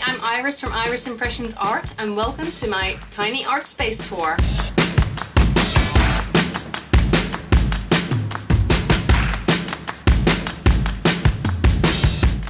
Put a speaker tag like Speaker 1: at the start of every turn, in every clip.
Speaker 1: I'm Iris from Iris Impressions Art, and welcome to my tiny art space tour.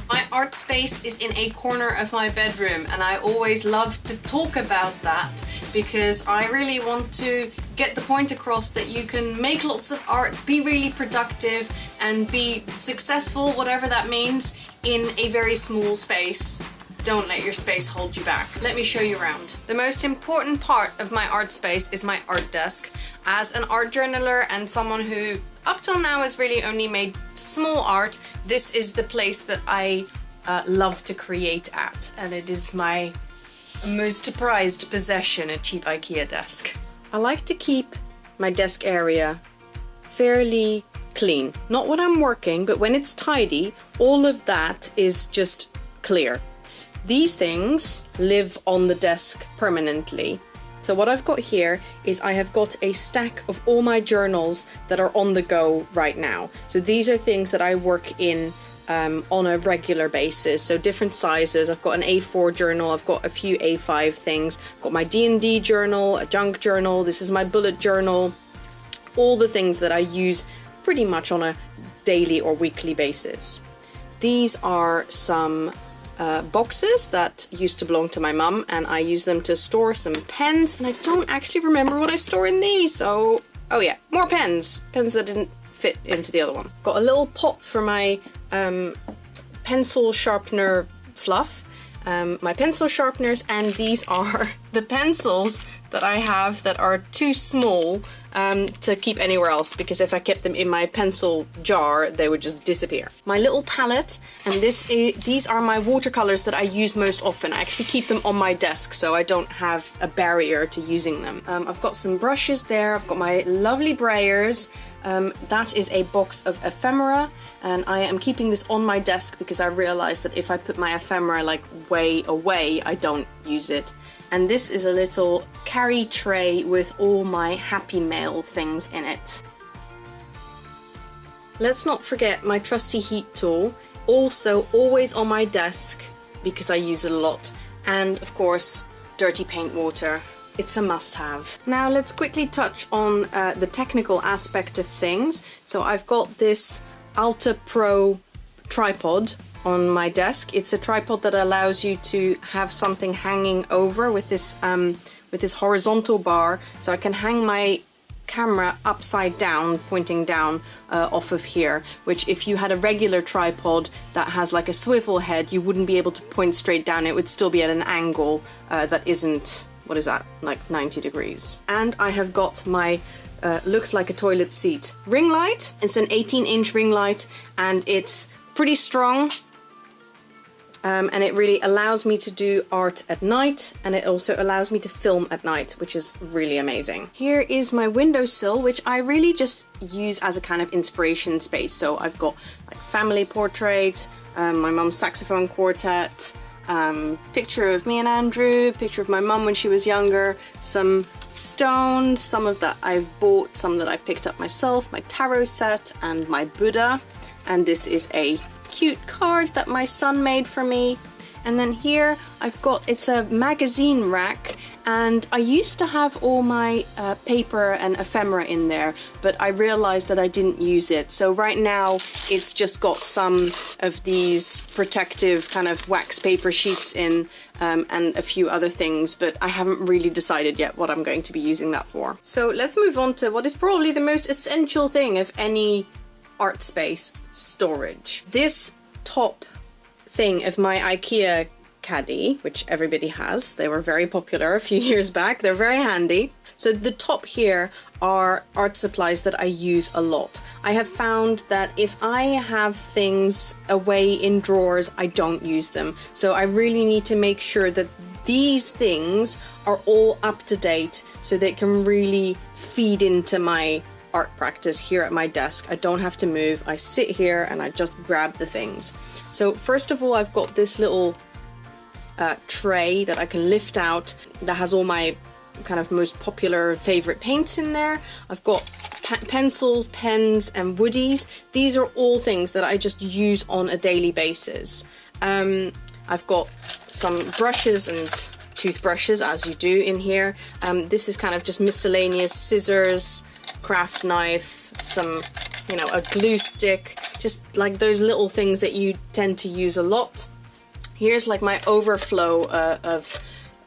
Speaker 1: My art space is in a corner of my bedroom, and I always love to talk about that because I really want to get the point across that you can make lots of art, be really productive and be successful, whatever that means, in a very small space. Don't let your space hold you back. Let me show you around. The most important part of my art space is my art desk. As an art journaler and someone who up till now has really only made small art, this is the place that I love to create at, and it is my most prized possession, a cheap IKEA desk. I like to keep my desk area fairly clean. Not when I'm working, but when it's tidy, all of that is just clear. These things live on the desk permanently. So what I've got here is I have got a stack of all my journals that are on the go right now. So these are things that I work in on a regular basis, so different sizes. I've got an A4 journal, I've got a few A5 things, I've got my D&D journal, a junk journal, this is my bullet journal, all the things that I use pretty much on a daily or weekly basis. These are some boxes that used to belong to my mum, and I use them to store some pens, and I don't actually remember what I store in these, so oh yeah, more pens that didn't fit into the other one. Got a little pot for my pencil sharpener fluff, my pencil sharpeners, and these are the pencils that I have that are too small to keep anywhere else, because if I kept them in my pencil jar they would just disappear. My little palette, and these are my watercolors that I use most often. I actually keep them on my desk so I don't have a barrier to using them. I've got some brushes there, I've got my lovely brayers. That is a box of ephemera, and I am keeping this on my desk because I realized that if I put my ephemera like way away, I don't use it. And this is a little carry tray with all my Happy Mail things in it. Let's not forget my trusty heat tool, also always on my desk because I use it a lot. And of course, dirty paint water. It's a must-have. Now let's quickly touch on the technical aspect of things. So I've got this Alta Pro tripod on my desk. It's a tripod that allows you to have something hanging over with this horizontal bar, so I can hang my camera upside down, pointing down off of here, which if you had a regular tripod that has like a swivel head, you wouldn't be able to point straight down. It would still be at an angle that isn't, what is that, like 90 degrees. And I have got my looks like a toilet seat ring light. It's an 18-inch ring light, and it's pretty strong. And it really allows me to do art at night, and it also allows me to film at night, which is really amazing. Here is my windowsill, which I really just use as a kind of inspiration space. So I've got like family portraits, my mum's saxophone quartet, picture of me and Andrew, picture of my mum when she was younger, some stones, some of that I've bought, some that I picked up myself, my tarot set, and my Buddha. And this is a cute card that my son made for me. And then here I've got, it's a magazine rack, and I used to have all my paper and ephemera in there, but I realized that I didn't use it. So right now it's just got some of these protective kind of wax paper sheets in, and a few other things, but I haven't really decided yet what I'm going to be using that for. So let's move on to what is probably the most essential thing of any art space: storage. This top thing of my IKEA caddy, which everybody has, they were very popular a few years back, they're very handy. So the top here are art supplies that I use a lot. I have found that if I have things away in drawers, I don't use them. So I really need to make sure that these things are all up to date so they can really feed into my art practice here at my desk. I don't have to move. I sit here and I just grab the things. So first of all, I've got this little tray that I can lift out that has all my kind of most popular favorite paints in there. I've got pencils, pens, and woodies. These are all things that I just use on a daily basis. I've got some brushes and toothbrushes, as you do in here. This is kind of just miscellaneous scissors, craft knife, some, you know, a glue stick, just like those little things that you tend to use a lot. Here's like my overflow of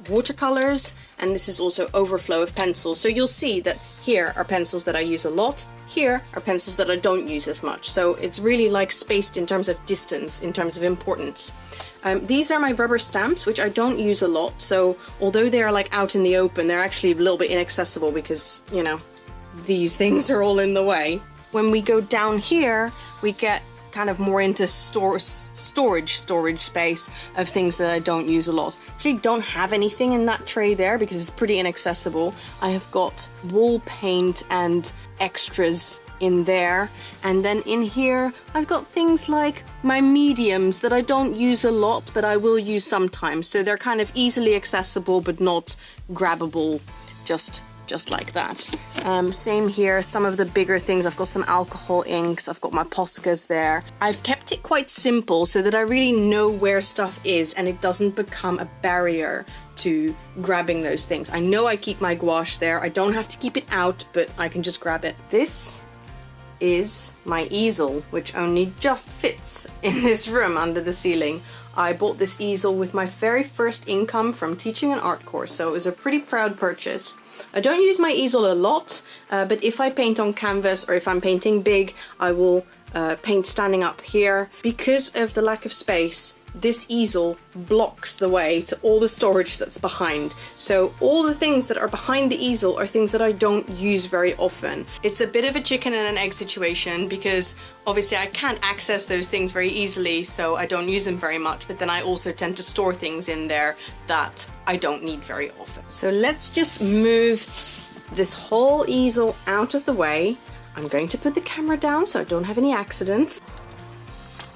Speaker 1: watercolors, and this is also overflow of pencils. So you'll see that here are pencils that I use a lot, here are pencils that I don't use as much. So it's really like spaced in terms of distance, in terms of importance. These are my rubber stamps, which I don't use a lot. So although they're like out in the open, they're actually a little bit inaccessible because, you know, these things are all in the way. When we go down here, we get kind of more into storage space of things that I don't use a lot. Actually don't have anything in that tray there because it's pretty inaccessible. I have got wall paint and extras in there, and then in here I've got things like my mediums that I don't use a lot but I will use sometimes, so they're kind of easily accessible but not grabbable just like that. Same here, some of the bigger things, I've got some alcohol inks, I've got my Poscas there. I've kept it quite simple so that I really know where stuff is and it doesn't become a barrier to grabbing those things. I know I keep my gouache there, I don't have to keep it out, but I can just grab it. This is my easel, which only just fits in this room under the ceiling. I bought this easel with my very first income from teaching an art course, so it was a pretty proud purchase. I don't use my easel a lot, but if I paint on canvas or if I'm painting big, I will paint standing up here. Because of the lack of space, this easel blocks the way to all the storage that's behind. So all the things that are behind the easel are things that I don't use very often. It's a bit of a chicken and an egg situation because obviously I can't access those things very easily, so I don't use them very much, but then I also tend to store things in there that I don't need very often. So let's just move this whole easel out of the way. I'm going to put the camera down so I don't have any accidents.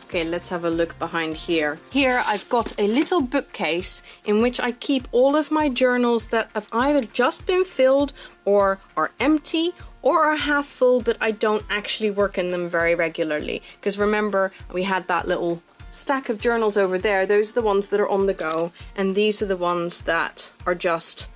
Speaker 1: Okay, let's have a look behind here. Here I've got a little bookcase in which I keep all of my journals that have either just been filled or are empty or are half full, but I don't actually work in them very regularly. Because remember, we had that little stack of journals over there. Those are the ones that are on the go, and these are the ones that are just,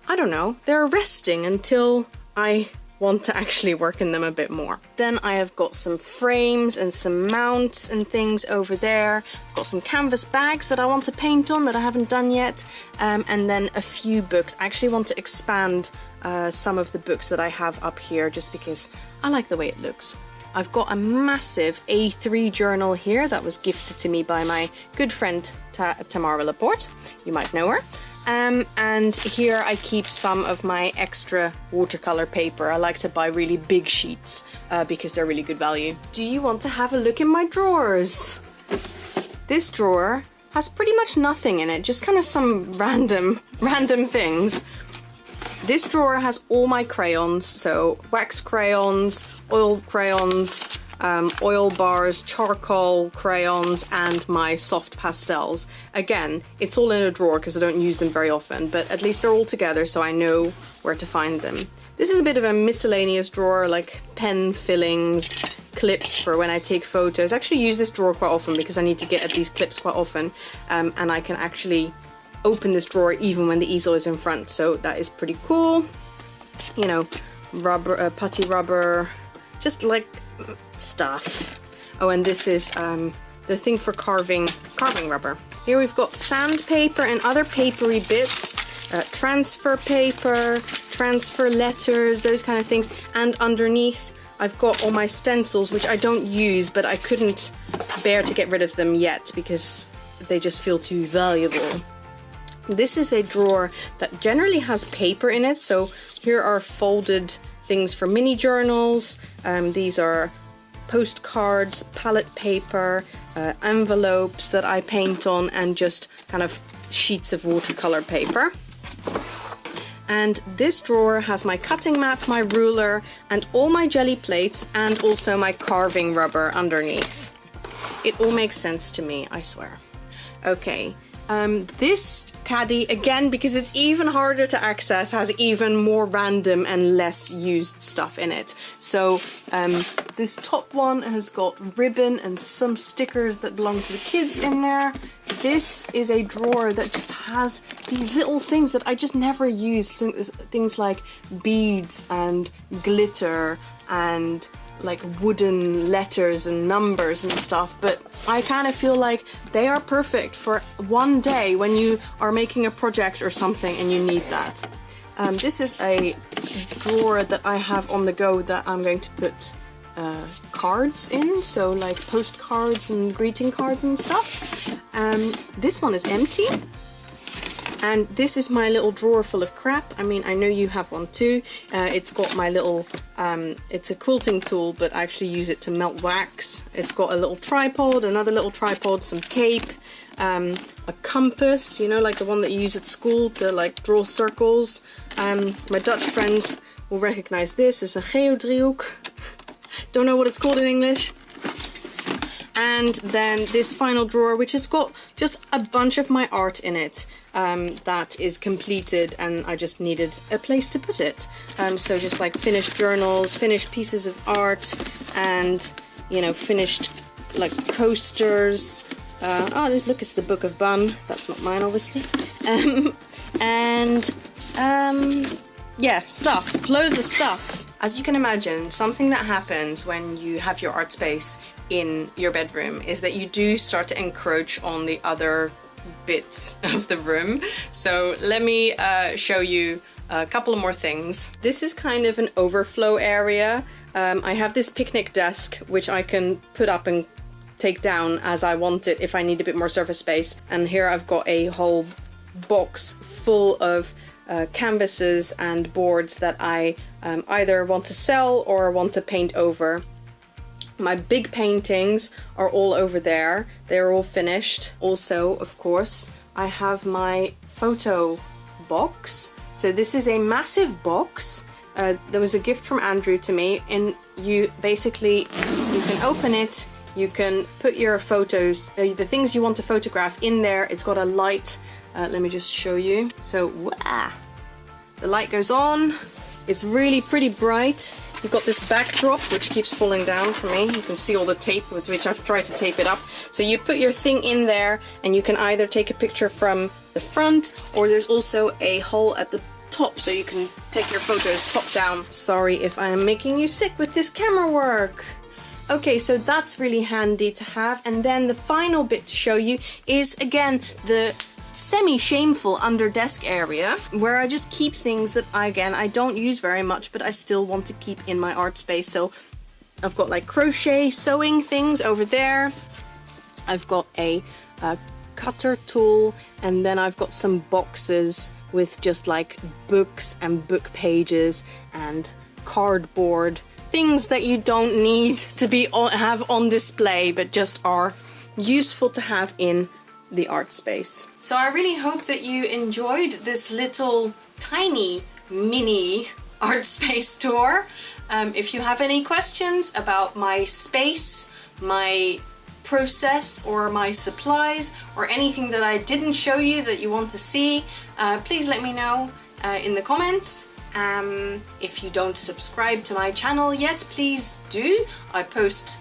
Speaker 1: I don't know, they're resting until I want to actually work in them a bit more. Then I have got some frames and some mounts and things over there. I've got some canvas bags that I want to paint on that I haven't done yet, and then a few books. I actually want to expand some of the books that I have up here just because I like the way it looks. I've got a massive A3 journal here that was gifted to me by my good friend Tamara Laporte. You might know her. And here I keep some of my extra watercolor paper. I like to buy really big sheets because they're really good value. Do you want to have a look in my drawers? This drawer has pretty much nothing in it, just kind of some random things. This drawer has all my crayons, so wax crayons, oil crayons, oil bars, charcoal crayons, and my soft pastels. Again, it's all in a drawer because I don't use them very often, but at least they're all together so I know where to find them. This is a bit of a miscellaneous drawer, like pen fillings, clips for when I take photos. I actually use this drawer quite often because I need to get at these clips quite often, and I can actually open this drawer even when the easel is in front, so that is pretty cool. You know, rubber, putty rubber, just like stuff. Oh, and this is the thing for carving rubber. Here we've got sandpaper and other papery bits, transfer paper, transfer letters, those kind of things. And underneath I've got all my stencils, which I don't use, but I couldn't bear to get rid of them yet because they just feel too valuable. This is a drawer that generally has paper in it, so here are folded things for mini journals. These are postcards, palette paper, envelopes that I paint on, and just kind of sheets of watercolor paper. And this drawer has my cutting mat, my ruler, and all my jelly plates, and also my carving rubber underneath. It all makes sense to me, I swear. Okay, This caddy, again, because it's even harder to access, has even more random and less used stuff in it. So this top one has got ribbon and some stickers that belong to the kids in there. This is a drawer that just has these little things that I just never use. So, things like beads and glitter and like wooden letters and numbers and stuff, but I kind of feel like they are perfect for one day when you are making a project or something and you need that. This is a drawer that I have on the go that I'm going to put cards in, so like postcards and greeting cards and stuff. This one is empty. And this is my little drawer full of crap. I mean, I know you have one too. It's got my little, it's a quilting tool, but I actually use it to melt wax. It's got a little tripod, another little tripod, some tape, a compass, you know, like the one that you use at school to like draw circles. My Dutch friends will recognize this as a geodriehoek. Don't know what it's called in English. And then this final drawer, which has got just a bunch of my art in it that is completed, and I just needed a place to put it. So just like finished journals, finished pieces of art, and, you know, finished like coasters. Oh, look, it's the Book of Bun. That's not mine, obviously. Yeah, stuff. Loads of stuff. As you can imagine, something that happens when you have your art space in your bedroom is that you do start to encroach on the other bits of the room. So let me show you a couple of more things. This is kind of an overflow area. I have this picnic desk which I can put up and take down as I want it if I need a bit more surface space. And here I've got a whole box full of canvases and boards that I either want to sell or want to paint over. My big paintings are all over there. They're all finished. Also, of course, I have my photo box. So this is a massive box. There was a gift from Andrew to me, and you basically, you can open it, you can put your photos, the things you want to photograph in there. It's got a light. Let me just show you. So, the light goes on. It's really pretty bright. You've got this backdrop which keeps falling down for me. You can see all the tape with which I've tried to tape it up. So you put your thing in there and you can either take a picture from the front, or there's also a hole at the top so you can take your photos top down. Sorry if I am making you sick with this camera work. Okay, so that's really handy to have. And then the final bit to show you is, again, the semi-shameful under desk area where I just keep things that I don't use very much, but I still want to keep in my art space. So I've got like crochet sewing things over there. I've got a cutter tool, and then I've got some boxes with just like books and book pages and cardboard, things that you don't need to have on display but just are useful to have in the art space. So I really hope that you enjoyed this little tiny mini art space tour. If you have any questions about my space, my process, or my supplies, or anything that I didn't show you that you want to see, please let me know in the comments. If you don't subscribe to my channel yet, please do. I post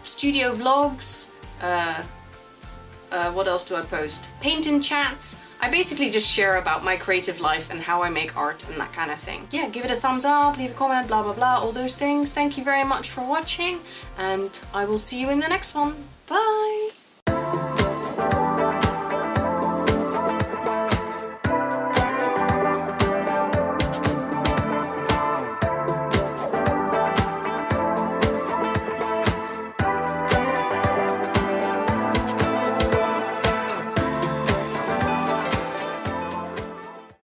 Speaker 1: studio vlogs, what else do I post? Paint and chats. I basically just share about my creative life and how I make art and that kind of thing. Yeah, give it a thumbs up, leave a comment, blah blah blah, all those things. Thank you very much for watching, and I will see you in the next one. Bye!